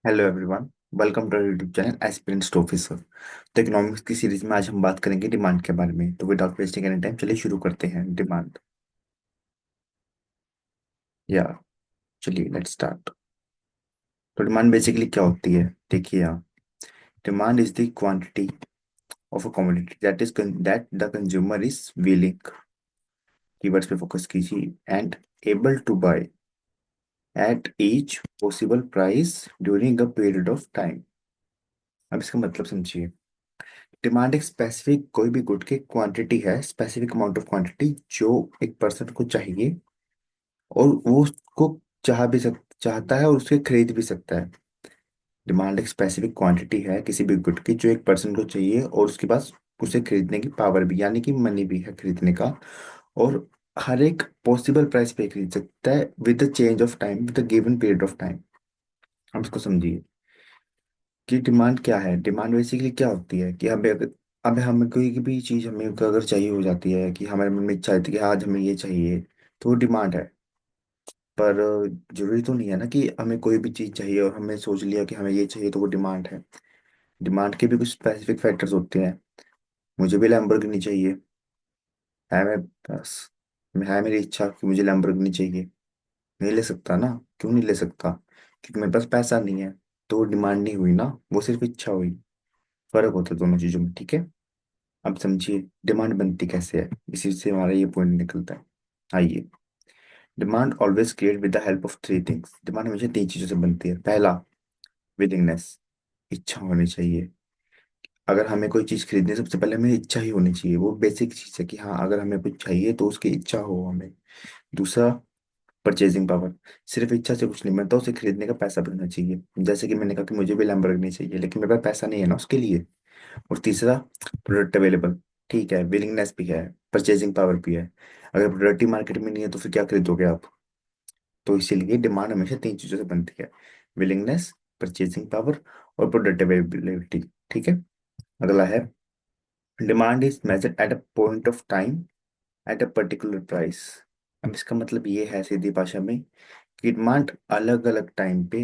Hello everyone. Welcome to YouTube channel aspirant officer. तो economics की series में आज हम बात करेंगे डिमांड के बारे में। तो विदाउट वेस्टिंग एनी टाइम चलिए शुरू करते हैं। डिमांड या चलिए लेट्स स्टार्ट। तो डिमांड बेसिकली क्या होती है, देखिए यहाँ। Demand is the quantity of a commodity that the consumer is willing, keywords पे फोकस कीजिए, and able to buy at each possible price during a period of time. अब इसका मतलब समझिए। डिमांड एक स्पेसिफिक कोई भी गुड की क्वांटिटी है, स्पेसिफिक अमाउंट ऑफ क्वांटिटी जो एक पर्सन को चाहिए और वो उसको चाहता है और उसके खरीद भी सकता है। डिमांड एक स्पेसिफिक क्वांटिटी है किसी भी गुड की जो एक पर्सन को चाहिए और उसके पास उसे खरीदने की पावर भी, यानी कि मनी भी है खरीदने का। और हर एक पॉसिबल प्राइस पे खरीद सकता है with the change of time, with the given period of time. हम इसको समझिए कि डिमांड क्या है। डिमांड बेसिकली क्या होती है कि हमें अगर अब हमें कोई भी चीज़ हमें अगर चाहिए हो जाती है कि हमारे मन में इच्छा है कि आज हमें ये चाहिए, तो वो डिमांड है। पर जरूरी तो नहीं है ना कि हमें कोई भी चीज़ चाहिए और हमने सोच लिया कि हमें ये चाहिए तो वो डिमांड है। डिमांड के भी कुछ स्पेसिफिक फैक्टर्स होते हैं। मुझे भी लैम्बोर्गिनी चाहिए, है मेरे पास, है मेरी इच्छा कि मुझे लैम्बोर्गिनी चाहिए, नहीं ले सकता ना। क्यों नहीं ले सकता? क्योंकि मेरे पास पैसा नहीं है। तो वो डिमांड नहीं हुई ना, वो सिर्फ इच्छा हुई। फर्क होता है दोनों चीज़ों में, ठीक है। अब समझिए डिमांड बनती कैसे है, इसी से हमारा ये पॉइंट निकलता है। आइए। Demand always create with the help of three things. Demand हमेशा तीन चीजों से बनती है। पहला, विलिंगनेस, इच्छा होनी चाहिए। अगर हमें कोई चीज खरीदनी है, सबसे पहले हमें इच्छा ही होनी चाहिए। वो बेसिक चीज है कि हाँ, अगर हमें कुछ चाहिए तो उसकी इच्छा हो हमें। दूसरा, परचेजिंग पावर। सिर्फ इच्छा से कुछ नहीं बनता, उसे खरीदने का पैसा भी होना चाहिए। जैसे कि मैंने कहा कि मुझे भी लैम्बोर्गिनी चाहिए लेकिन मेरे पास पैसा नहीं है ना उसके लिए। और तीसरा, प्रोडक्ट अवेलेबल। ठीक है, विलिंगनेस भी है, परचेजिंग पावर भी है। अगर प्रोडक्ट ही मार्केट में नहीं है तो फिर क्या खरीदोगे आप? तो इसीलिए डिमांड हमेशा तीन चीजों से बनती है। विलिंगनेस, परचेजिंग पावर और प्रोडक्ट अवेलेबिलिटी। ठीक है। अगला है, demand is measured at a point of time at a particular price. अब इसका मतलब ये है सीधी भाषा में कि डिमांड अलग अलग टाइम पे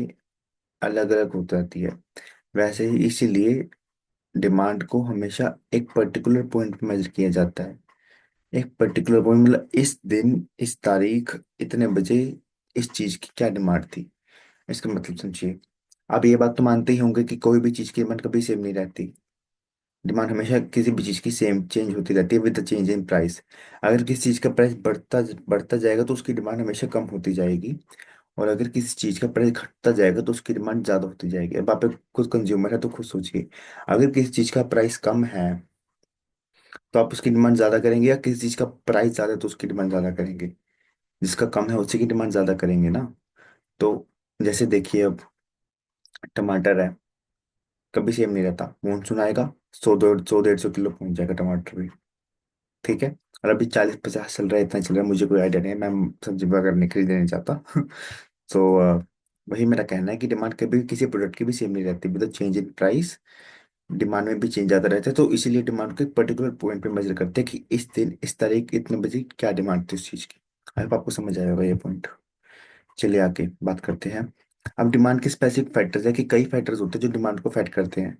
अलग अलग हो जाती है। वैसे ही इसीलिए डिमांड को हमेशा एक पर्टिकुलर पॉइंट पे मेजर किया जाता है। एक पर्टिकुलर पॉइंट मतलब इस दिन, इस तारीख, इतने बजे इस चीज की क्या डिमांड थी। इसका मतलब समझिए। आप ये बात तो मानते ही होंगे कि कोई भी चीज की डिमांड कभी सेम नहीं रहती। डिमांड हमेशा किसी भी चीज की सेम चेंज होती रहती है with the change in price. अगर किसी चीज का प्राइस बढ़ता बढ़ता जाएगा तो उसकी डिमांड हमेशा कम होती जाएगी। और अगर किसी चीज का प्राइस घटता जाएगा तो उसकी डिमांड ज्यादा होती जाएगी। अब आप एक खुद कंज्यूमर है तो खुद सोचिए। अगर किसी चीज का प्राइस कम है तो आप उसकी डिमांड ज्यादा करेंगे, या किसी चीज का प्राइस ज्यादा है तो उसकी डिमांड ज्यादा करेंगे? जिसका कम है उसी की डिमांड ज्यादा करेंगे ना। तो जैसे देखिए, अब टमाटर है, कभी सेम नहीं रहता। मानसून आएगा, 100 150 150 किलो पहुंच जाएगा टमाटर भी। ठीक है। और अभी 40 50 चल रहा है, इतना चल रहा है, मुझे कोई आइडिया नहीं है, मैं सब्जी वगैरह नहीं खरीदने नहीं चाहता। तो वही मेरा कहना है कि डिमांड कभी किसी प्रोडक्ट की भी सेम नहीं रहती। With change in price demand में भी चेंज आता रहता है। तो इसीलिए डिमांड को एक पर्टिकुलर पॉइंट पे मेजर करते हैं कि इस दिन, इस तारीख, इतने बजे क्या डिमांड थी उस चीज की। आई होप आपको समझ आएगा ये पॉइंट। चलिए आगे बात करते हैं। अब डिमांड के स्पेसिफिक फैक्टर्स है कि कई फैक्टर्स होते हैं जो डिमांड को फैक्ट करते हैं।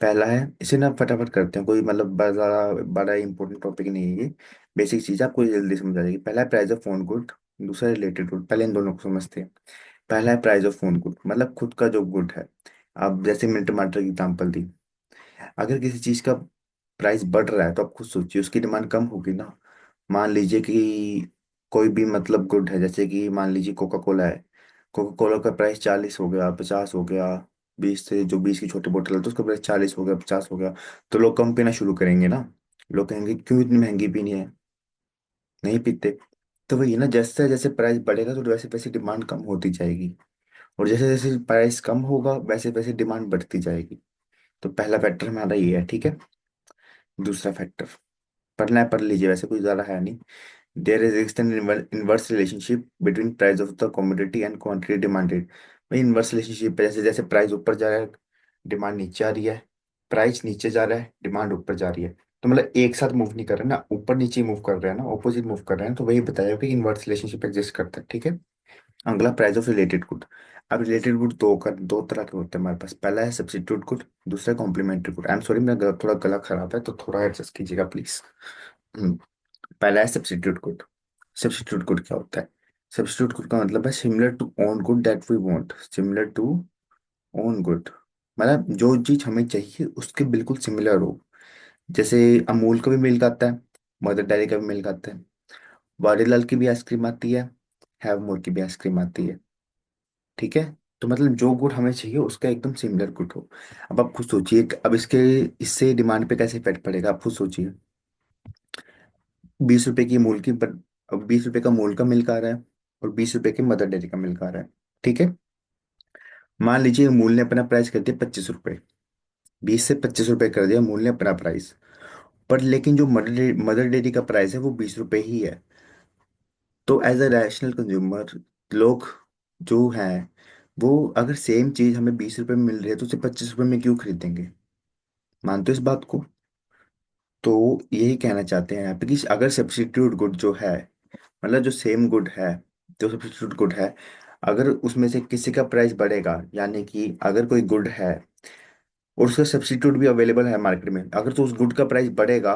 पहला है, इसे ना फटाफट करते हैं, कोई मतलब बड़ा बड़ा इंपॉर्टेंट टॉपिक नहीं है ये। बेसिक चीज है, आपको ये जल्दी समझ आ जाएगी। पहला है प्राइस ऑफ फोन गुड, दूसरा रिलेटेड गुड। पहले इन दोनों को समझते हैं। पहला है प्राइस ऑफ फोन गुड, मतलब खुद का जो गुड है। अब जैसे मैंने टमाटर की एग्जांपल दी, अगर किसी चीज का प्राइस बढ़ रहा है तो आप खुद सोचिए उसकी डिमांड कम होगी ना। मान लीजिए कि कोई भी मतलब गुड है, जैसे कि मान लीजिए कोका कोला है। कोका कोला का प्राइस 40 हो गया, 50 हो गया। 20 से जो 20 की छोटी बोतल है तो उसका प्राइस 40 हो गया, 50 हो गया। तो लोग कम पीना शुरू करेंगे ना। लोग कहेंगे क्यों इतनी महंगी पीनी है, नहीं पीते। तो वही ना, जैसे जैसे प्राइस बढ़ेगा तो वैसे वैसे डिमांड कम होती जाएगी। और जैसे जैसे प्राइस कम होगा वैसे वैसे डिमांड बढ़ती जाएगी। तो पहला फैक्टर हमारा ये है, ठीक है। दूसरा फैक्टर पढ़ना है, पढ़ लीजिए, वैसे कुछ ज्यादा है नहीं। There is an inverse relationship between price of the commodity and quantity demanded. भाई इनवर्स रिलेशनशिप है, जैसे जैसे प्राइस ऊपर जा रहा है डिमांड नीचे आ रही है, प्राइस नीचे जा रहा है डिमांड ऊपर जा रही है। तो मतलब एक साथ मूव नहीं कर रहे ना, ऊपर नीचे मूव कर रहे हैं ना, ऑपोजिट मूव कर रहे हैं। तो वही बताया कि इनवर्स रिलेशनशिप एग्जिस्ट करता है, ठीक है। अगला, प्राइस ऑफ रिलेटेड गुड। अब रिलेटेड गुड दो तरह के होते हैं हमारे पास। पहला है सब्स्टिट्यूट गुड, दूसरा complementary good. I am sorry, मेरा थोड़ा गला खराब है तो थोड़ा एडजस्ट कीजिएगा प्लीज। पहला है सब्स्टिट्यूट गुड। सब्स्टिट्यूट गुड क्या होता है? सब्स्टिट्यूट गुड का मतलब है similar to own good that we want. Similar to own good मतलब जो चीज हमें चाहिए उसके बिल्कुल सिमिलर हो। जैसे अमूल का भी मिल्क आता है, मदर डेयरी का भी मिल्क आता है, वाडीलाल की भी आइसक्रीम आती है, हैव मोर की भी आइसक्रीम आती है। ठीक है। तो मतलब जो गुड हमें चाहिए उसका एकदम सिमिलर गुड हो। अब आप खुद सोचिए कि अब इसके इससे डिमांड पे कैसे इफेक्ट पड़ेगा, आप खुद सोचिए। 20 रुपए की अमूल की पर, अब 20 रुपए का अमूल का मिल्क आ रहा है और 20 रुपए की मदर डेयरी का मिल्क आ रहा है। ठीक है। मान लीजिए अमूल ने अपना प्राइस कर दिया 25 रुपए, 20 से 25 रुपए कर दिया अमूल ने अपना प्राइस। पर लेकिन जो मदर डेयरी का प्राइस है वो 20 रुपए ही है। तो एज अ रैशनल कंज्यूमर, लोग जो हैं वो अगर सेम चीज हमें 20 रुपए में मिल रही है तो उसे 25 रुपए में क्यों खरीदेंगे? मानते हो इस बात को? तो यही कहना चाहते हैं यहाँ पे कि अगर सब्स्टिट्यूट गुड जो है, मतलब जो सेम गुड है, जो सब्स्टिट्यूट गुड है, अगर उसमें से किसी का प्राइस बढ़ेगा, यानी कि अगर कोई गुड है और उसका सब्स्टिट्यूट भी अवेलेबल है मार्केट में, अगर तो उस गुड का प्राइस बढ़ेगा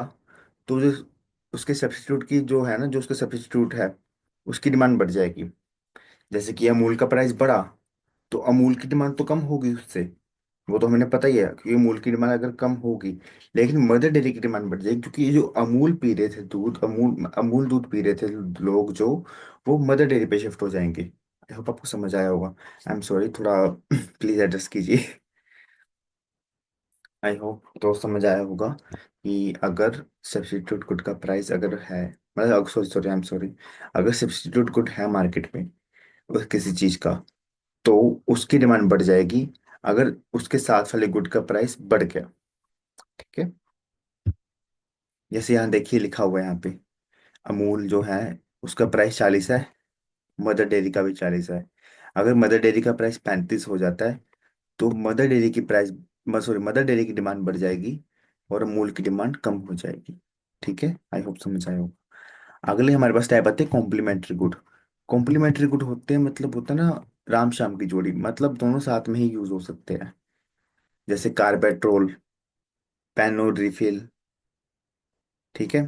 तो जो उसके सब्स्टिट्यूट की जो है ना, जो उसका सब्स्टिट्यूट है उसकी डिमांड बढ़ जाएगी। जैसे कि अमूल का प्राइस बढ़ा तो अमूल की डिमांड तो कम होगी उससे, वो तो हमें पता ही है कि अमूल की डिमांड अगर कम होगी, लेकिन मदर डेयरी की डिमांड बढ़ जाएगी क्योंकि ये जो अमूल पी रहे थे दूध, अमूल अमूल दूध पी रहे थे लोग जो, वो मदर डेयरी पे शिफ्ट हो जाएंगे। आई होप आपको समझ आया होगा। आई एम सॉरी, थोड़ा प्लीज एड्रेस कीजिए। आई होप तो समझ आया होगा कि अगर सब्स्टिट्यूट गुड का प्राइस अगर है, मतलब sorry sorry I am sorry, अगर सब्स्टिट्यूट गुड है मार्केट में उस किसी चीज का, तो उसकी डिमांड बढ़ जाएगी अगर उसके साथ वाले गुड का प्राइस बढ़ गया। ठीक है। जैसे यहाँ देखिए लिखा हुआ है यहाँ पे, अमूल जो है उसका प्राइस 40 है, मदर डेयरी का भी 40 है। अगर मदर डेयरी का प्राइस 35 हो जाता है तो मदर डेयरी की प्राइस, सॉरी, मदर डेयरी की डिमांड बढ़ जाएगी और अमूल की डिमांड कम हो जाएगी। ठीक है। आई होप समझ आए हो। अगले हमारे पास टाइप आते हैं कॉम्प्लीमेंट्री गुड। कॉम्प्लीमेंट्री गुड होते हैं मतलब होता है ना राम श्याम की जोड़ी, मतलब दोनों साथ में ही यूज हो सकते हैं। जैसे कार पेट्रोल, पेन और रिफिल। ठीक है।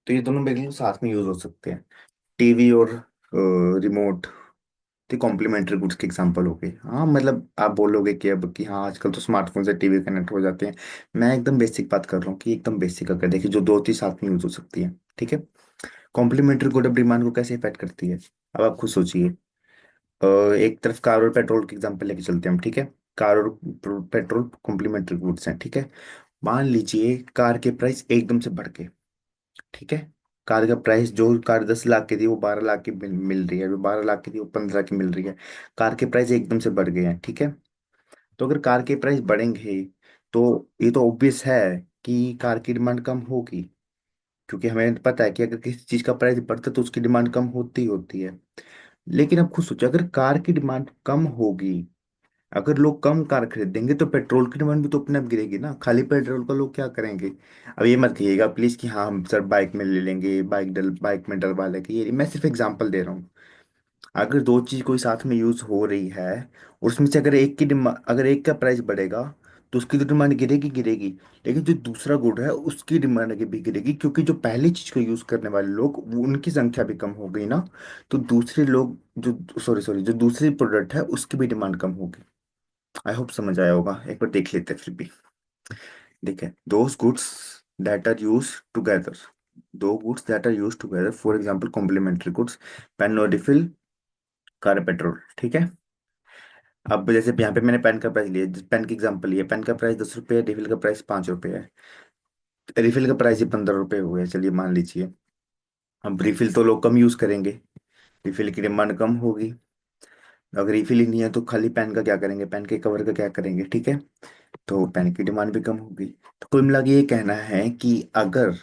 तो ये दोनों बिल्कुल साथ में यूज हो सकते हैं। टीवी और रिमोट, तो कॉम्प्लीमेंट्री गुड्स के एग्जांपल हो गए। हाँ मतलब आप बोलोगे कि अब कि हाँ आजकल तो स्मार्टफोन से टीवी कनेक्ट हो जाते हैं। मैं एकदम बेसिक बात कर रहा हूँ कि एकदम बेसिक अगर देखिए जो दो चीज साथ में यूज हो सकती है। ठीक है। कॉम्प्लीमेंट्री गुड अब डिमांड को कैसे इफेक्ट करती है, अब आप खुद सोचिए। एक तरफ कार और पेट्रोल के एग्जांपल लेके चलते हैं हम। ठीक है। कार और पेट्रोल कॉम्प्लीमेंट्री गुड्स हैं। ठीक है। मान लीजिए कार के प्राइस एकदम से बढ़ गए। ठीक है। कार का प्राइस, जो कार 10 लाख की थी वो 12 लाख की मिल रही है, जो 12 लाख की थी वो 15 की मिल रही है। कार के प्राइस एकदम से बढ़ गए हैं। ठीक है। तो अगर कार के प्राइस बढ़ेंगे तो ये तो ऑब्वियस है कि कार की डिमांड कम होगी, क्योंकि हमें पता है कि अगर किसी चीज का प्राइस बढ़ता है तो उसकी डिमांड कम होती ही होती है। लेकिन अब खुद सोचो, अगर कार की डिमांड कम होगी, अगर लोग कम कार खरीदेंगे तो पेट्रोल की डिमांड भी तो अपने आप गिरेगी ना। खाली पेट्रोल का लोग क्या करेंगे? अब ये मत कहिएगा प्लीज कि हाँ हम सर बाइक में ले लेंगे, बाइक में डलवा लेंगे, ये मैं सिर्फ एग्जांपल दे रहा हूँ। अगर दो चीज कोई साथ में यूज हो रही है, उसमें से अगर एक की डिमांड, अगर एक का प्राइस बढ़ेगा तो उसकी तो डिमांड गिरेगी गिरेगी, लेकिन जो दूसरा गुड है उसकी डिमांड भी गिरेगी, क्योंकि जो पहली चीज को यूज करने वाले लोग उनकी संख्या भी कम हो गई ना। तो दूसरे लोग जो, सॉरी सॉरी, जो दूसरी प्रोडक्ट है उसकी भी डिमांड कम होगी। आई होप समझ आया होगा, एक बार देख लेते हैं फिर भी। देखिए, those goods that are use together, दो goods that are use together, for example complementary goods, pen और रिफिल, कार पेट्रोल। ठीक है। अब जैसे यहाँ पे मैंने पेन का प्राइस लिया, पेन की एग्जांपल लिया, पेन का प्राइस 10 रुपये है, रिफिल का प्राइस 5 रुपये है। रिफिल का प्राइस ही 15 रुपये हुए हैं, चलिए मान लीजिए। अब रिफिल तो लोग कम यूज करेंगे, रिफिल की डिमांड कम होगी। अगर रिफिल ही नहीं है तो खाली पेन का क्या करेंगे, पेन के कवर का क्या करेंगे? ठीक है। तो पेन की डिमांड भी कम होगी। तो कुल मिला के ये कहना है कि अगर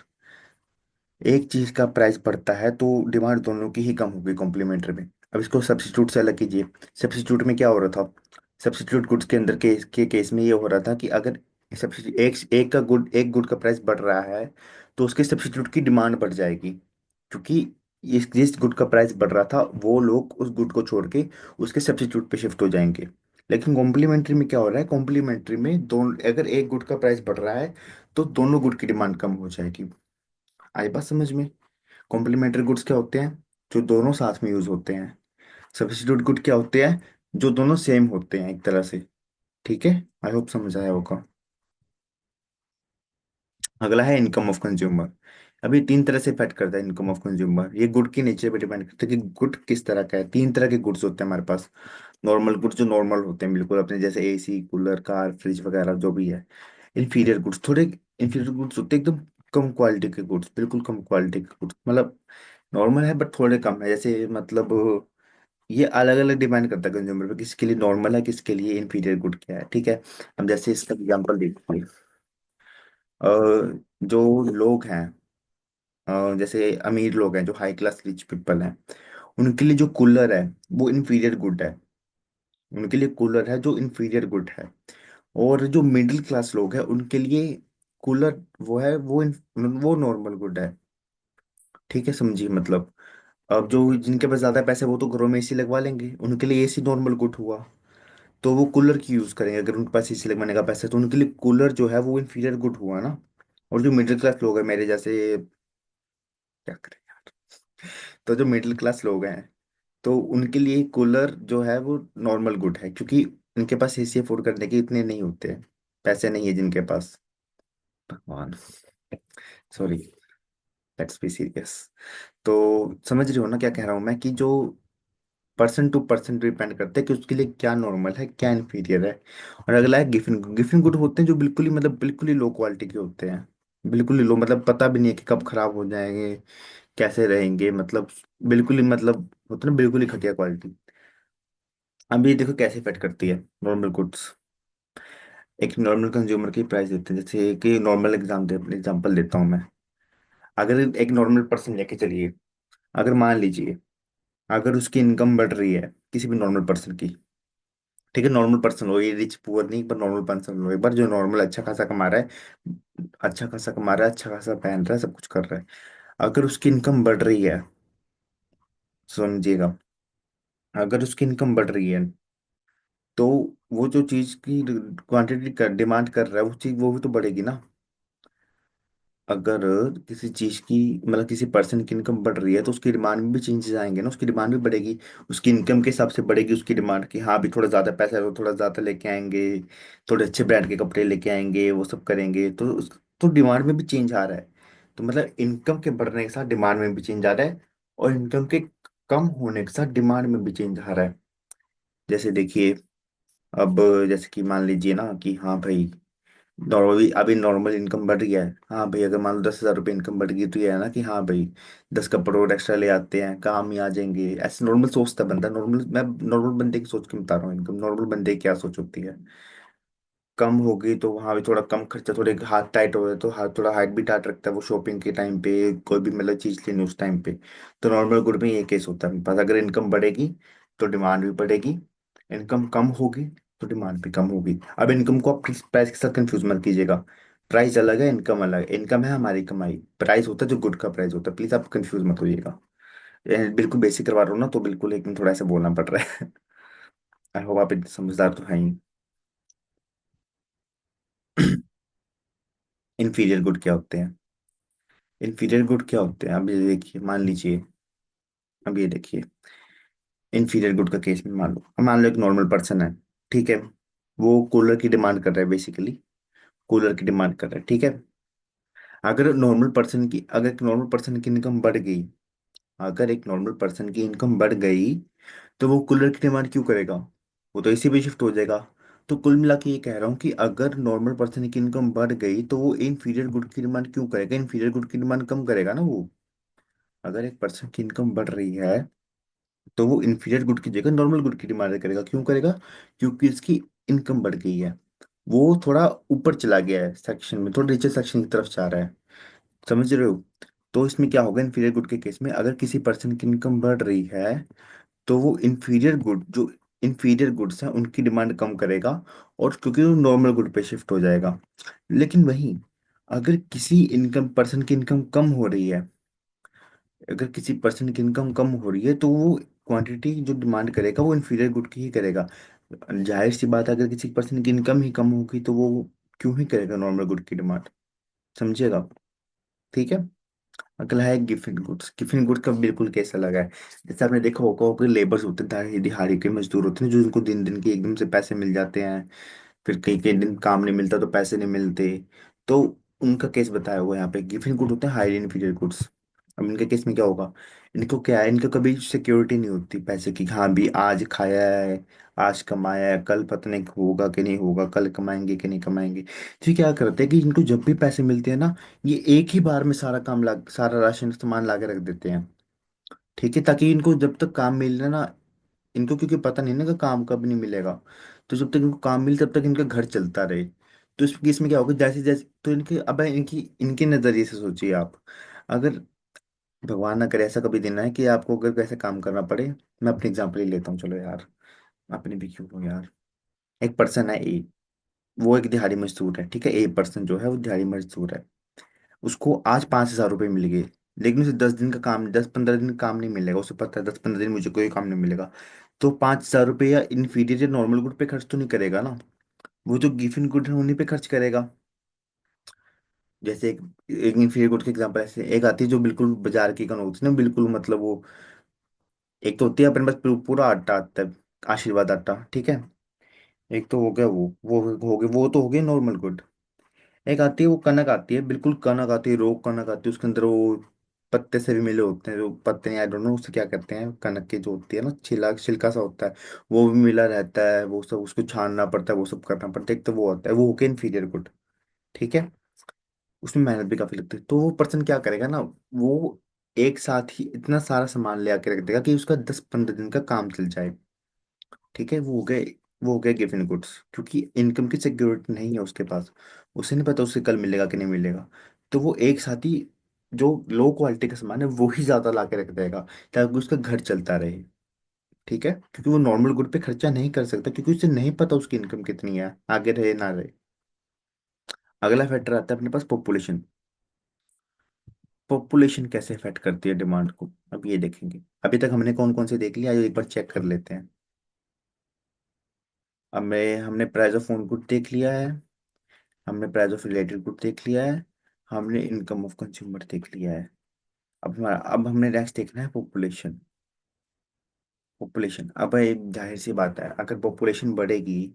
एक चीज का प्राइस बढ़ता है तो डिमांड दोनों की ही कम होगी कॉम्प्लीमेंट्री में। अब इसको सब्स्टिट्यूट से अलग कीजिए। सब्स्टिट्यूट में क्या हो रहा था? सब्स्टिट्यूट गुड्स के अंदर केस में ये हो रहा था कि अगर सब्स्टिट्यूट एक गुड का प्राइस बढ़ रहा है तो उसके सब्स्टिट्यूट की डिमांड बढ़ जाएगी, क्योंकि जिस गुड का प्राइस बढ़ रहा था वो लोग उस गुड को छोड़ के उसके सब्स्टिट्यूट पे शिफ्ट हो जाएंगे। लेकिन कॉम्प्लीमेंट्री में क्या हो रहा है, कॉम्प्लीमेंट्री में दोनों, अगर एक गुड का प्राइस बढ़ रहा है तो दोनों गुड की डिमांड कम हो जाएगी। आई बात समझ में? कॉम्प्लीमेंट्री गुड्स क्या होते हैं? जो दोनों साथ में यूज होते हैं। सब्स्टिट्यूट गुड क्या होते हैं? जो दोनों सेम होते हैं एक तरह से। ठीक है, आई होप समझ आया होगा। अगला है इनकम ऑफ कंज्यूमर। अभी तीन तरह से इफेक्ट करता है इनकम ऑफ कंज्यूमर, ये गुड के नेचर पे डिपेंड करता है कि गुड किस तरह का है। तीन तरह के गुड्स होते हैं हमारे पास। नॉर्मल गुड्स जो नॉर्मल होते हैं बिल्कुल अपने जैसे एसी, कूलर, कार, फ्रिज वगैरह जो भी है। इन्फीरियर गुड्स, थोड़े इन्फीरियर गुड्स होते हैं एकदम कम क्वालिटी के गुड्स, बिल्कुल कम क्वालिटी के गुड्स, मतलब नॉर्मल है बट थोड़े कम है। जैसे मतलब ये अलग अलग डिपेंड करता है कंज्यूमर पे, किसके लिए नॉर्मल है, किसके लिए इन्फीरियर गुड क्या है। ठीक है, हम जैसे इसका एग्जांपल देखते हैं। जो लोग हैं, जैसे अमीर लोग हैं, जो हाई क्लास रिच पीपल हैं, उनके लिए जो कूलर है वो इन्फीरियर गुड है। उनके लिए कूलर है जो इन्फीरियर गुड है। और जो मिडिल क्लास लोग हैं उनके लिए कूलर वो है वो नॉर्मल गुड है। ठीक है, समझिए मतलब। अब जो जिनके पास ज्यादा पैसे वो तो घरों में एसी लगवा लेंगे, उनके लिए एसी नॉर्मल गुड हुआ। तो वो कूलर की यूज करेंगे, अगर उनके पास एसी लगवाने का पैसा है तो उनके लिए कूलर जो है वो इन्फीरियर गुड हुआ ना। और जो मिडिल क्लास लोग हैं मेरे जैसे, क्या करें यार, तो जो मिडिल क्लास लोग हैं तो उनके लिए कूलर जो है वो नॉर्मल गुड है, क्योंकि उनके पास एसी अफोर्ड करने के इतने नहीं होते हैं, पैसे नहीं है जिनके पास। भगवान, सॉरी, लेट्स बी सीरियस। तो समझ रहे हो ना क्या कह रहा हूं मैं, कि जो पर्सन टू पर्सन डिपेंड करता है कि उसके लिए क्या नॉर्मल है क्या इन्फीरियर है। और अगला है गिफिन गिफिन गुड होते हैं जो बिल्कुल ही मतलब बिल्कुल ही लो क्वालिटी के होते हैं। बिल्कुल ही लो, मतलब पता भी नहीं है कि कब खराब हो जाएंगे, कैसे रहेंगे, मतलब बिल्कुल ही मतलब होते हैं ना बिल्कुल ही घटिया क्वालिटी। अब ये देखो कैसे इफेक्ट करती है नॉर्मल गुड्स। एक नॉर्मल कंज्यूमर की प्राइस देते हैं, जैसे कि नॉर्मल एग्जाम्पल देता हूँ मैं। अगर एक नॉर्मल पर्सन लेके चलिए, अगर मान लीजिए अगर उसकी इनकम बढ़ रही है किसी भी नॉर्मल पर्सन की, ठीक है, नॉर्मल पर्सन हो, ये रिच पुअर नहीं, पर नॉर्मल पर्सन हो एक बार, जो नॉर्मल अच्छा खासा कमा रहा है, अच्छा खासा कमा रहा है, अच्छा खासा पहन रहा है, सब कुछ कर रहा है। अगर उसकी इनकम बढ़ रही है, समझिएगा, अगर उसकी इनकम बढ़ रही है तो वो जो चीज की क्वांटिटी कर डिमांड कर रहा है वो चीज वो भी तो बढ़ेगी ना। अगर किसी चीज की मतलब किसी पर्सन की इनकम बढ़ रही है तो उसकी डिमांड में भी चेंजेस आएंगे ना, उसकी डिमांड भी बढ़ेगी। उसकी इनकम के हिसाब से बढ़ेगी उसकी डिमांड, कि हाँ अभी थोड़ा ज्यादा पैसा है तो थोड़ा ज्यादा लेके आएंगे, थोड़े अच्छे ब्रांड के कपड़े लेके आएंगे, वो सब करेंगे, तो डिमांड में भी चेंज आ रहा है। तो मतलब इनकम के बढ़ने के साथ डिमांड में भी चेंज आ रहा है, और इनकम के कम होने के साथ डिमांड में भी चेंज आ रहा है। जैसे देखिए, अब जैसे कि मान लीजिए ना कि हाँ भाई, नॉर्मली अभी नॉर्मल इनकम बढ़ गया है, हाँ भाई अगर मान लो 10,000 रुपये इनकम बढ़ गई तो ये है ना कि हाँ भाई 10 कपड़े और एक्स्ट्रा ले आते हैं, काम ही आ जाएंगे, ऐसे नॉर्मल सोचता है बंदा। नॉर्मल, मैं नॉर्मल बंदे की सोच के बता रहा हूँ, इनकम नॉर्मल बंदे की क्या सोच होती है। कम होगी तो वहाँ भी थोड़ा कम खर्चा, थोड़े हाथ टाइट हो गए तो हाथ थोड़ा हाथ भी टाइट रखता है वो शॉपिंग के टाइम पे, कोई भी मतलब चीज़ लेनी उस टाइम पे। तो नॉर्मल गुड में ये केस होता है बस, अगर इनकम बढ़ेगी तो डिमांड भी बढ़ेगी, इनकम कम होगी तो डिमांड भी कम होगी। अब इनकम को आप किस प्राइस के साथ कंफ्यूज मत कीजिएगा। प्राइस अलग है, इनकम अलग है। इनकम है हमारी कमाई, प्राइस होता है जो गुड का प्राइस होता है, प्लीज आप कंफ्यूज मत होइएगा। बिल्कुल बेसिक करवा रहा हूँ ना, तो बिल्कुल एकदम थोड़ा ऐसे बोलना पड़ रहा है। आई होप आप इतने समझदार तो हैं ही। इन्फीरियर गुड क्या होते हैं? इन्फीरियर गुड क्या होते हैं, अब ये देखिए, मान लीजिए, अब ये देखिए, इन्फीरियर गुड का केस में मान लो एक नॉर्मल पर्सन है, ठीक है, वो कूलर की डिमांड कर रहा है, बेसिकली कूलर की डिमांड कर रहा है, ठीक है। अगर एक नॉर्मल पर्सन की इनकम बढ़ गई, अगर एक नॉर्मल पर्सन की इनकम बढ़ गई तो वो कूलर की डिमांड क्यों करेगा, वो तो इसी पे शिफ्ट हो जाएगा। तो कुल मिला के ये कह रहा हूँ कि अगर नॉर्मल पर्सन की इनकम बढ़ गई तो वो इन्फीरियर गुड की डिमांड क्यों करेगा, इन्फीरियर गुड की डिमांड कम करेगा ना वो। अगर एक पर्सन की इनकम बढ़ रही है तो वो इन्फीरियर गुड की जगह नॉर्मल गुड की डिमांड करेगा, क्यों करेगा? क्योंकि इसकी इनकम बढ़ गई है, वो थोड़ा ऊपर चला गया है सेक्शन में, थोड़ा नीचे सेक्शन की तरफ जा रहा है। समझ रहे हो? तो इसमें क्या होगा, इन्फीरियर गुड के केस में अगर किसी पर्सन की इनकम बढ़ रही है तो वो इन्फीरियर गुड्स हैं उनकी डिमांड कम करेगा, और क्योंकि वो नॉर्मल गुड पे शिफ्ट हो जाएगा। लेकिन वहीं अगर किसी इनकम पर्सन की इनकम कम हो रही है, अगर किसी पर्सन की इनकम कम हो रही है तो वो क्वांटिटी जो डिमांड करेगा वो इन्फीरियर गुड की ही करेगा। जाहिर सी बात है, अगर किसी पर्सन की इनकम ही कम होगी तो वो क्यों ही करेगा नॉर्मल गुड की डिमांड। समझिएगा आप? ठीक है। अगला है गिफिन गुड्स। गिफिन गुड्स का बिल्कुल केस अलग है। जैसे आपने देखा होगा कि लेबर्स होते हैं, दिहाड़ी दिहाड़ी के मजदूर होते हैं, जो उनको दिन दिन के एकदम से पैसे मिल जाते हैं, फिर कई कई दिन काम नहीं मिलता तो पैसे नहीं मिलते। तो उनका केस बताया हुआ है यहाँ पे। गिवन गुड होते हैं हाईली इन्फीरियर गुड्स। अब इनके केस में क्या होगा, इनको क्या है, इनको कभी सिक्योरिटी नहीं होती पैसे की। हाँ भी आज खाया है, आज कमाया है, कल पता नहीं होगा कि नहीं होगा, कल कमाएंगे कि नहीं कमाएंगे। तो ये क्या करते हैं कि इनको जब भी पैसे मिलते हैं ना, ये एक ही बार में सारा काम ला, सारा राशन सामान ला के रख देते हैं। ठीक है, ताकि इनको जब तक काम मिल रहा है ना, इनको क्योंकि पता नहीं ना कि काम कब नहीं मिलेगा, तो जब तक इनको काम मिले तब तक इनका घर चलता रहे। तो इस केस में क्या होगा, जैसे जैसे तो इनके अब इनकी इनके नजरिए से सोचिए आप। अगर भगवान ना करे ऐसा कभी दिन आए कि आपको अगर कैसे काम करना पड़े। मैं अपनी एग्जांपल ही लेता हूँ, चलो यार, अपने भी क्यों हो यार। एक पर्सन है ए, वो एक दिहाड़ी मजदूर है। ठीक है, ए पर्सन जो है वो दिहाड़ी मजदूर है। उसको आज 5,000 रुपये मिल गए, लेकिन उसे 10 दिन का काम, 10-15 दिन काम नहीं मिलेगा। उसे पता है 10-15 दिन मुझे कोई काम नहीं मिलेगा। तो 5,000 रुपये या इन्फीरियर या नॉर्मल गुड पे खर्च तो नहीं करेगा ना, वो जो गिफिन गुड है उन्हीं पे खर्च करेगा। जैसे एक इन्फीरियर गुड के एग्जांपल ऐसे एक आती है जो बिल्कुल बाजार की इकोनॉमिक्स ना, बिल्कुल मतलब वो, एक तो होती है अपने पास पूरा आटा आता है, आशीर्वाद आटा। ठीक है, एक तो हो गया वो हो गए, वो तो हो गए नॉर्मल गुड। एक आती है वो कनक आती है, बिल्कुल कनक आती है, रोग कनक आती है, उसके अंदर वो पत्ते से भी मिले होते हैं, जो पत्ते आई डोंट नो उसे क्या कहते हैं, कनक की जो होती है ना, छिला छिलका सा होता है, वो भी मिला रहता है, वो सब उसको छानना पड़ता है, वो सब करना पड़ता है। एक तो वो होता है, वो होके इन्फीरियर गुड। ठीक है, उसमें मेहनत भी काफी लगती है। तो वो पर्सन क्या करेगा ना, वो एक साथ ही इतना सारा सामान ले आके रख देगा कि उसका 10-15 दिन का काम चल जाए। ठीक है, वो हो गए गिवन गुड्स, क्योंकि इनकम की सिक्योरिटी नहीं है उसके पास। उसे नहीं पता उसे कल मिलेगा कि नहीं मिलेगा। तो वो एक साथ ही जो लो क्वालिटी का सामान है वो ही ज्यादा ला के रख देगा, ताकि उसका घर चलता रहे। ठीक है, क्योंकि वो नॉर्मल गुड पे खर्चा नहीं कर सकता, क्योंकि उसे नहीं पता उसकी इनकम कितनी है, आगे रहे ना रहे। अगला फैक्टर आता है अपने पास, पॉपुलेशन। पॉपुलेशन कैसे इफेक्ट करती है डिमांड को, अब ये देखेंगे। अभी तक हमने कौन कौन से देख लिया, आइए एक बार चेक कर लेते हैं। अब मैं हमने प्राइस ऑफ ओन गुड देख लिया है, हमने प्राइस ऑफ रिलेटेड गुड देख लिया है, हमने इनकम ऑफ कंज्यूमर देख लिया है। अब हमने नेक्स्ट देखना है पॉपुलेशन। पॉपुलेशन, अब एक जाहिर सी बात है, अगर पॉपुलेशन बढ़ेगी,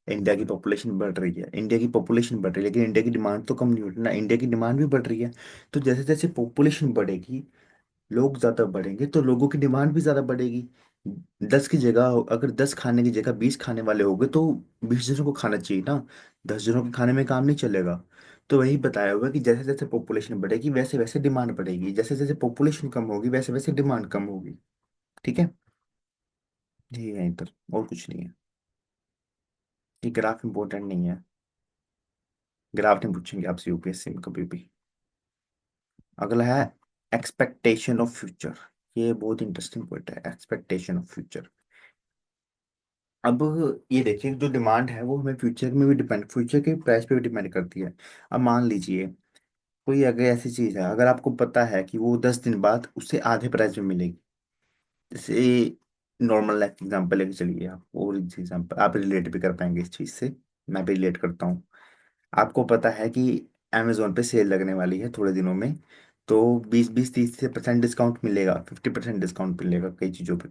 इंडिया की पॉपुलेशन बढ़ रही है, इंडिया की पॉपुलेशन बढ़ रही है, लेकिन इंडिया की डिमांड तो कम नहीं हो रही ना, इंडिया की डिमांड भी बढ़ रही है। तो जैसे जैसे पॉपुलेशन बढ़ेगी, लोग ज्यादा बढ़ेंगे, तो लोगों की डिमांड भी ज्यादा बढ़ेगी। 10 की जगह अगर 10 खाने की जगह 20 खाने वाले हो गए, तो 20 जनों को खाना चाहिए ना, 10 जनों के खाने में काम नहीं चलेगा। तो वही बताया हुआ कि जैसे जैसे पॉपुलेशन बढ़ेगी वैसे वैसे डिमांड बढ़ेगी, जैसे जैसे पॉपुलेशन कम होगी वैसे वैसे डिमांड कम होगी। ठीक है, ये है इधर, और कुछ नहीं है। ये ग्राफ इंपॉर्टेंट नहीं है, ग्राफ नहीं पूछेंगे आपसे यूपीएससी में कभी भी। अगला है एक्सपेक्टेशन ऑफ फ्यूचर। ये बहुत इंटरेस्टिंग पॉइंट है, एक्सपेक्टेशन ऑफ फ्यूचर। अब ये देखिए, जो डिमांड है वो हमें फ्यूचर में भी डिपेंड, फ्यूचर के प्राइस पे भी डिपेंड करती है। अब मान लीजिए कोई अगर ऐसी चीज है, अगर आपको पता है कि वो 10 दिन बाद उससे आधे प्राइस में मिलेगी। जैसे नॉर्मल लाइफ एग्जांपल लेके चलिए आप, और एग्जांपल आप रिलेट भी कर पाएंगे इस चीज से। मैं भी रिलेट करता हूँ। आपको पता है कि अमेजोन पे सेल लगने वाली है थोड़े दिनों में, तो 20-20-30% डिस्काउंट मिलेगा, 50% डिस्काउंट मिलेगा कई चीज़ों पे।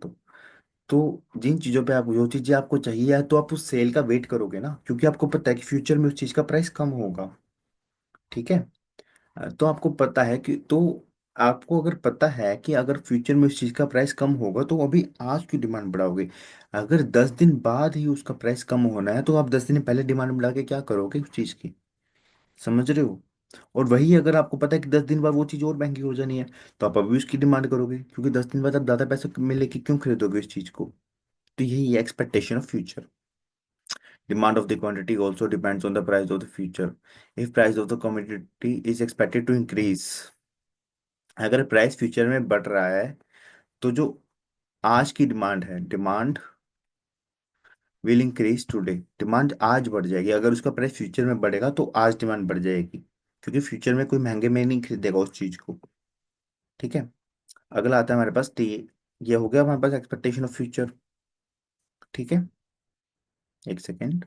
तो जिन चीज़ों पे आप, जो चीज़ें आपको चाहिए, तो आप उस सेल का वेट करोगे ना, क्योंकि आपको पता है कि फ्यूचर में उस चीज़ का प्राइस कम होगा। ठीक है, तो आपको पता है कि, तो आपको अगर पता है कि अगर फ्यूचर में उस चीज़ का प्राइस कम होगा, तो अभी आज की डिमांड बढ़ाओगे। अगर 10 दिन बाद ही उसका प्राइस कम होना है, तो आप 10 दिन पहले डिमांड बढ़ा के क्या करोगे उस चीज़ की। समझ रहे हो? और वही अगर आपको पता है कि 10 दिन बाद वो चीज़ और महंगी हो जानी है, तो आप अभी उसकी डिमांड करोगे, क्योंकि 10 दिन बाद आप ज़्यादा पैसे मिले कि क्यों खरीदोगे उस चीज़ को। तो यही है expectation of future. Demand of the quantity also depends on the price of the future. If price of the commodity is expected to increase, अगर प्राइस फ्यूचर में बढ़ रहा है, तो जो आज की डिमांड है, demand will increase today, demand आज बढ़ जाएगी। अगर उसका प्राइस फ्यूचर में बढ़ेगा तो आज डिमांड बढ़ जाएगी, क्योंकि फ्यूचर में कोई महंगे में नहीं खरीदेगा उस चीज को। ठीक है, अगला आता है हमारे पास टी। ये हो गया हमारे पास एक्सपेक्टेशन ऑफ फ्यूचर। ठीक है, एक सेकेंड।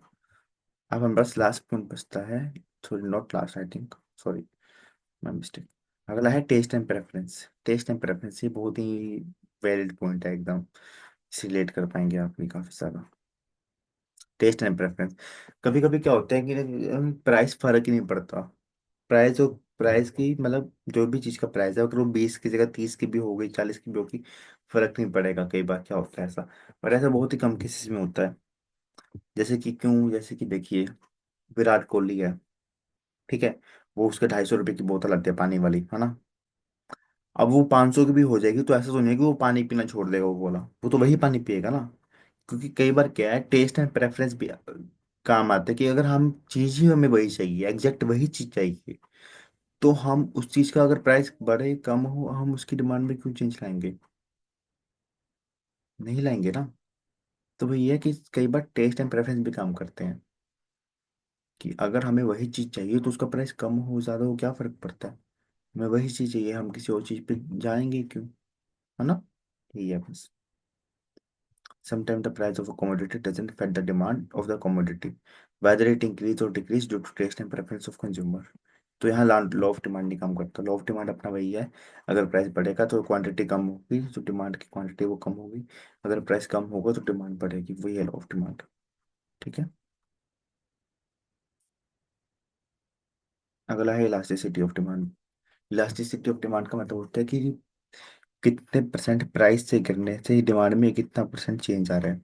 अब हमारे पास लास्ट पॉइंट बचता है, sorry not last I think, sorry my mistake. अगला है taste and preference. Taste and preference ये बहुत ही वैलिड पॉइंट है एकदम, इसे रिलेट कर पाएंगे आप भी काफी सारा। टेस्ट एंड प्रेफरेंस, कभी कभी क्या होता है कि प्राइस फर्क ही नहीं पड़ता। प्राइस जो प्राइस की मतलब जो भी चीज़ का प्राइस है, अगर वो 20 की जगह 30 की भी हो गई, 40 की भी होगी, फर्क नहीं पड़ेगा। कई बार क्या होता है ऐसा, पर ऐसा बहुत ही कम केसेस में होता है। जैसे कि क्यों, जैसे कि देखिए, विराट कोहली है, ठीक है, वो उसके 250 रुपये की बोतल आती है पानी वाली, है ना। अब वो 500 की भी हो जाएगी तो ऐसा तो नहीं है कि वो पानी पीना छोड़ देगा, वो बोला, वो तो वही पानी पिएगा ना। क्योंकि कई बार क्या है, टेस्ट एंड प्रेफरेंस भी काम आते हैं कि अगर हम चीज ही हमें वही चाहिए, एग्जैक्ट वही चीज चाहिए, तो हम उस चीज का अगर प्राइस बढ़े कम हो, हम उसकी डिमांड में क्यों चेंज लाएंगे? नहीं लाएंगे ना। तो वही है कि कई बार टेस्ट एंड प्रेफरेंस भी काम करते हैं, कि अगर हमें वही चीज चाहिए तो उसका प्राइस कम हो ज्यादा हो क्या फर्क पड़ता है। हमें वही चीज चाहिए, हम किसी और चीज पे जाएंगे क्यों, है ना। यही है बस। Sometimes the price of a commodity doesn't affect the demand of the commodity, whether it increase or decrease due to taste and preference of consumer. तो यहाँ लॉ ऑफ डिमांड नहीं काम करता। लॉ ऑफ डिमांड अपना वही है, अगर price बढ़ेगा तो क्वांटिटी कम होगी, जो डिमांड की क्वांटिटी वो कम होगी। अगर प्राइस कम होगा तो डिमांड बढ़ेगी, वही है लॉ ऑफ डिमांड। ठीक है। अगला है elasticity of demand. Elasticity of demand का मतलब होता है कि कितने परसेंट प्राइस से गिरने से डिमांड में कितना परसेंट चेंज आ रहा है।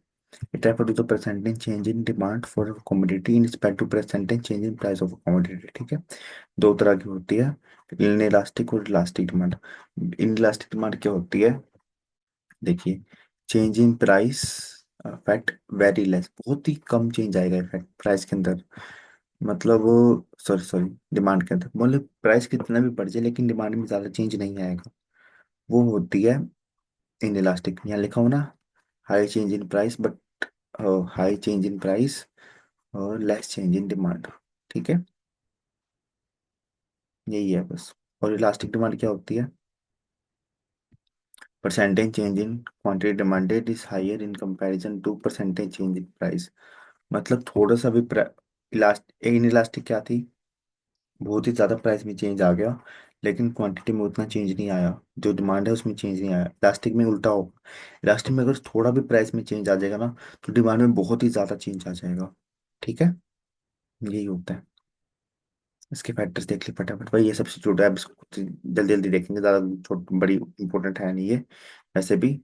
It refers to the percentage change in demand for a commodity in respect to percentage change in price of a commodity। ठीक है, दो तरह की होती है, इन इलास्टिक और elastic demand. In elastic demand क्या होती है, देखिए, change in price affect very less, बहुत ही कम चेंज आएगा इफेक्ट प्राइस के अंदर। मतलब सॉरी सॉरी, डिमांड के अंदर मतलब प्राइस कितना भी बढ़ जाए लेकिन डिमांड में ज़्यादा चेंज नहीं आएगा, वो होती है इन इलास्टिक। यहाँ लिखा हो ना, high change in price but, high change in price और लेस चेंज इन डिमांड। ठीक है, यही है बस। और इलास्टिक डिमांड क्या होती है, percentage change in quantity demanded is higher in comparison to percentage change in price. मतलब थोड़ा सा भी इलास्ट इन इलास्टिक क्या थी, बहुत ही ज्यादा प्राइस में चेंज आ गया लेकिन क्वांटिटी में उतना चेंज नहीं आया, जो डिमांड है उसमें चेंज नहीं आया। इलास्टिक में उल्टा हो, इलास्टिक में अगर थोड़ा भी प्राइस में चेंज आ जाएगा ना, तो डिमांड में बहुत ही ज्यादा चेंज आ जाएगा। ठीक है, यही होता है। इसके फैक्टर्स देख ली फटाफट भाई, ये सब्स्टिट्यूट है, अब इसको जल्दी जल्दी देखेंगे, ज़्यादा छोट बड़ी इंपॉर्टेंट है नहीं ये वैसे भी।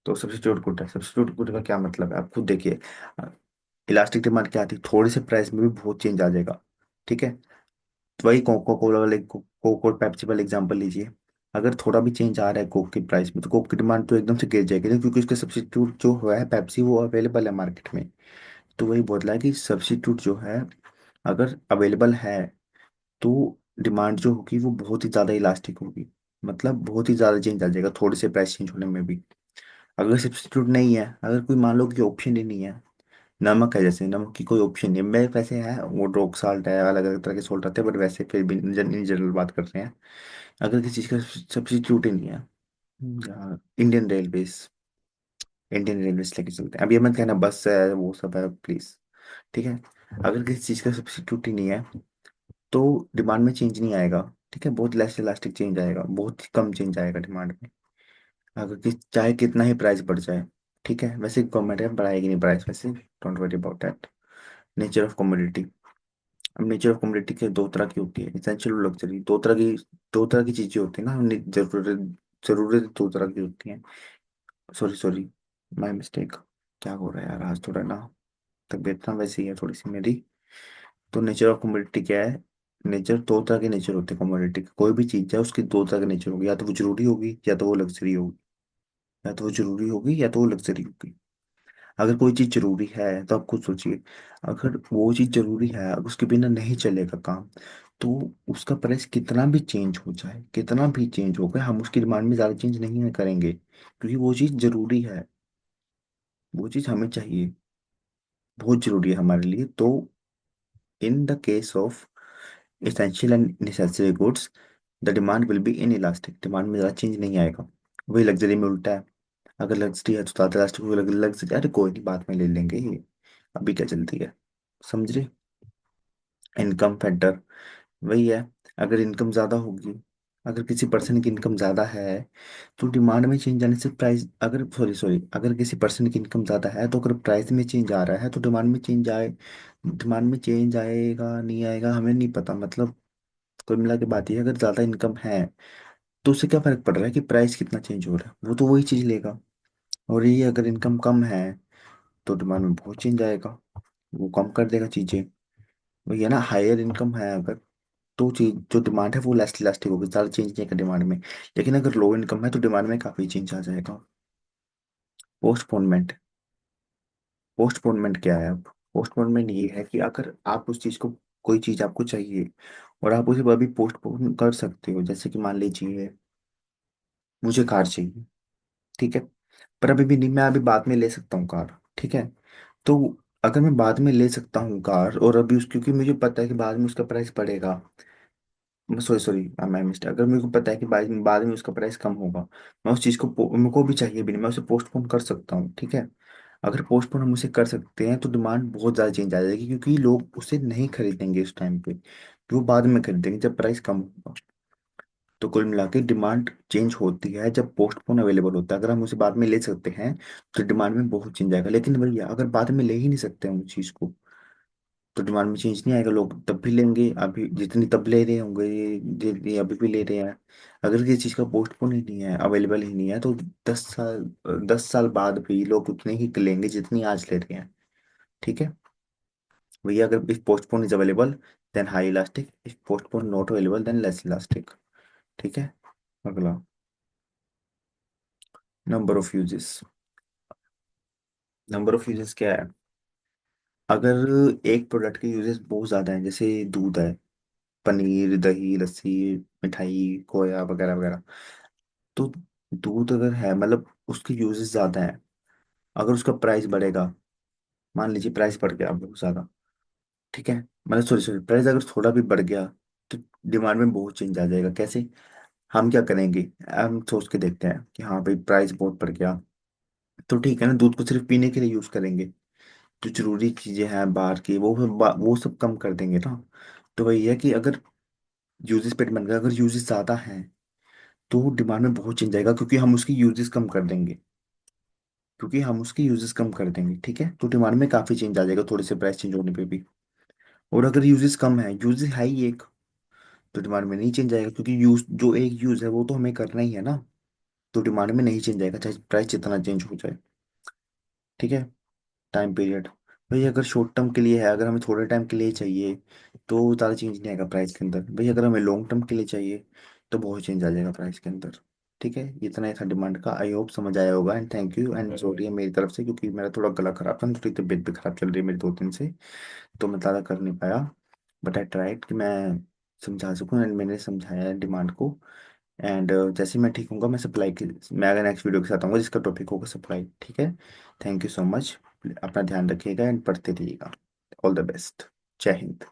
तो सब्स्टिट्यूट गुड है, सब्स्टिट्यूट गुड का क्या मतलब है आप खुद देखिए। इलास्टिक डिमांड क्या आती है, थोड़ी से प्राइस में भी बहुत चेंज आ जाएगा। ठीक है, तो वही कोको कोला वाले कोक और पेप्सी वाले एग्जाम्पल लीजिए। अगर थोड़ा भी चेंज आ रहा है कोक की प्राइस में तो कोक की डिमांड तो एकदम से गिर जाएगी ना, क्योंकि उसका सब्स्टिट्यूट जो हुआ है पेप्सी वो अवेलेबल है मार्केट में। तो वही बोल रहा है कि सब्स्टिट्यूट जो है अगर अवेलेबल है तो डिमांड जो होगी वो बहुत ही ज़्यादा इलास्टिक होगी, मतलब बहुत ही ज़्यादा चेंज आ जाएगा थोड़े से प्राइस चेंज होने में भी। अगर सब्स्टिट्यूट नहीं है, अगर कोई मान लो कि ऑप्शन ही नहीं है, नमक है, जैसे नमक की कोई ऑप्शन नहीं है, मेरे वैसे है वो रॉक साल्ट है, अलग अलग तरह के सॉल्ट आते हैं, बट वैसे फिर भी इन जनरल बात कर रहे हैं। अगर किसी चीज़ का सब्स्टिट्यूट ही नहीं है, इंडियन रेलवेज, इंडियन रेलवेज लेके चलते हैं, अब ये मत कहना बस है वो सब है प्लीज। ठीक है, अगर किसी चीज़ का सब्स्टिट्यूट ही नहीं है तो डिमांड में चेंज नहीं आएगा। ठीक है, बहुत लेस इलास्टिक चेंज आएगा, बहुत ही कम चेंज आएगा डिमांड में, अगर चाहे कितना ही प्राइस बढ़ जाए। ठीक है, वैसे गवर्नमेंट है बढ़ाएगी नहीं प्राइस वैसे, don't worry about that. Nature of commodity. अब नेचर ऑफ कमोडिटी के दो तरह की होती है, एसेंशियल और लग्जरी, दो तरह की चीजें होती है ना, जरूरत जरूरत दो तरह की होती हैं। Sorry sorry, my mistake. क्या हो रहा है यार, आज थोड़ा ना तबीयत ना वैसी है थोड़ी सी मेरी। तो नेचर ऑफ कमोडिटी क्या है, नेचर दो तरह के नेचर होते हैं कमोडिटी के, कोई भी चीज है उसकी दो तरह के नेचर होगी, या तो वो जरूरी होगी या तो वो लग्जरी होगी, या तो वो जरूरी होगी या तो वो लग्जरी होगी। अगर कोई चीज जरूरी है तो आप खुद सोचिए, अगर वो चीज जरूरी है, अगर उसके बिना नहीं चलेगा काम, तो उसका प्राइस कितना भी चेंज हो जाए, कितना भी चेंज हो गया, हम उसकी डिमांड में ज्यादा चेंज नहीं करेंगे, क्योंकि वो चीज जरूरी है, वो चीज हमें चाहिए, बहुत जरूरी है हमारे लिए। तो in the case of essential and necessary goods, the demand will be inelastic, demand में ज़्यादा चेंज नहीं आएगा। वही लग्जरी में उल्टा है। अगर लग्जरी है तो ज्यादा इलास्टिक होगी, लग्जरी अरे कोई नहीं बाद में ले लेंगे ये, अभी क्या जल्दी है। समझ रहे। इनकम फैक्टर वही है। अगर इनकम ज्यादा होगी, अगर किसी पर्सन की इनकम ज्यादा है तो डिमांड में चेंज आने से प्राइस, अगर सॉरी सॉरी अगर किसी पर्सन की इनकम ज्यादा है तो अगर प्राइस में चेंज आ रहा है तो डिमांड में चेंज आएगा नहीं आएगा हमें नहीं पता, मतलब कुल मिला के बात ये है, अगर ज्यादा इनकम है तो उससे क्या फर्क पड़ रहा है कि प्राइस कितना चेंज हो रहा है, वो तो वही चीज लेगा। और ये अगर इनकम कम है तो डिमांड में बहुत चेंज आएगा, वो कम कर देगा चीजें। वही है ना, हायर इनकम है अगर तो चीज जो डिमांड है वो लेस इलास्टिक होगी, ज्यादा चेंज नहीं आएगा डिमांड में। लेकिन अगर लो इनकम है तो डिमांड में काफी चेंज आ जाएगा। पोस्टपोनमेंट। पोस्टपोनमेंट क्या है अब? पोस्टपोनमेंट ये है कि अगर आप उस चीज को, कोई चीज आपको चाहिए और आप उसे अभी पोस्टपोन कर सकते हो, जैसे कि मान लीजिए मुझे कार चाहिए, ठीक है, पर अभी भी नहीं, मैं अभी बाद में ले सकता हूँ कार, ठीक है। तो अगर मैं बाद में ले सकता हूँ कार और अभी उस, क्योंकि मुझे पता है कि बाद में उसका प्राइस बढ़ेगा, सॉरी सॉरी मैं मिस्टेक, अगर मेरे को पता है कि बाद में उसका प्राइस कम होगा, मैं उस चीज़ को मेरे को भी चाहिए भी नहीं, मैं उसे पोस्टपोन कर सकता हूँ, ठीक है। अगर पोस्टपोन हम उसे कर सकते हैं तो डिमांड बहुत ज़्यादा चेंज आ जाएगी, क्योंकि लोग उसे नहीं खरीदेंगे उस टाइम पे, तो वो बाद में खरीदेंगे जब प्राइस कम होगा। तो कुल मिला के डिमांड चेंज होती है जब पोस्टपोन अवेलेबल होता है, अगर हम उसे बाद में ले सकते हैं तो डिमांड में बहुत चेंज आएगा। लेकिन भैया अगर बाद में ले ही नहीं सकते हम उस चीज़ को तो डिमांड में चेंज नहीं आएगा, लोग तब भी लेंगे, अभी जितनी तब ले रहे होंगे जितनी अभी भी ले रहे हैं। अगर किसी चीज़ का पोस्टपोन ही नहीं है, अवेलेबल ही नहीं है, तो 10 साल, 10 साल बाद भी लोग उतने ही लेंगे जितनी आज ले रहे हैं, ठीक है। भैया अगर if postpone is available then high elastic, if postpone not available then less elastic, ठीक है। अगला, number of uses. Number of uses क्या है? अगर एक प्रोडक्ट के यूजेस बहुत ज़्यादा हैं, जैसे दूध है, पनीर दही लस्सी मिठाई खोया वगैरह वगैरह, तो दूध अगर है मतलब उसके यूजेस ज्यादा है, अगर उसका प्राइस बढ़ेगा, मान लीजिए प्राइस बढ़ गया बहुत ज्यादा, ठीक है, मतलब सॉरी सॉरी प्राइस अगर थोड़ा भी बढ़ गया तो डिमांड में बहुत चेंज आ जाएगा। कैसे? हम क्या करेंगे, हम सोच के देखते हैं कि हाँ भाई प्राइस बहुत बढ़ गया, तो ठीक है ना, दूध को सिर्फ पीने के लिए यूज करेंगे, जो जरूरी चीजें हैं बाहर की वो सब कम कर देंगे ना। तो वही है कि अगर यूजेस पे डिपेंड करेगा, अगर यूजेस ज्यादा हैं तो डिमांड में बहुत चेंज आएगा, क्योंकि हम उसकी यूजेस कम कर देंगे, ठीक है, तो डिमांड में काफी चेंज आ जाएगा थोड़े से प्राइस चेंज होने पे भी। और अगर यूजेस कम है, यूजेस है ही एक, तो डिमांड में नहीं चेंज आएगा, क्योंकि यूज जो एक यूज है वो तो हमें करना ही है ना, तो डिमांड में नहीं चेंज आएगा चाहे प्राइस जितना चेंज हो जाए, ठीक है। टाइम पीरियड, भाई अगर शॉर्ट टर्म के लिए है, अगर हमें थोड़े टाइम के लिए चाहिए तो ज़्यादा चेंज नहीं आएगा प्राइस के अंदर, भाई अगर हमें लॉन्ग टर्म के लिए चाहिए तो बहुत चेंज आ जाएगा प्राइस के अंदर, ठीक है। इतना ही था डिमांड का, आई होप समझ आया होगा, and thank you and sorry है मेरी तरफ से, क्योंकि मेरा थोड़ा गला खराब था, थोड़ी तबीयत भी खराब चल रही है मेरी 2 दिन से, तो मैं ज़्यादा कर नहीं पाया, बट आई ट्राइड कि मैं समझा सकूँ, एंड मैंने समझाया डिमांड को। एंड जैसे ही मैं ठीक होऊंगा मैं अगर नेक्स्ट वीडियो के साथ आऊँगा जिसका टॉपिक होगा सप्लाई, ठीक है। थैंक यू सो मच, अपना ध्यान रखिएगा एंड पढ़ते रहिएगा। All the best. जय हिंद।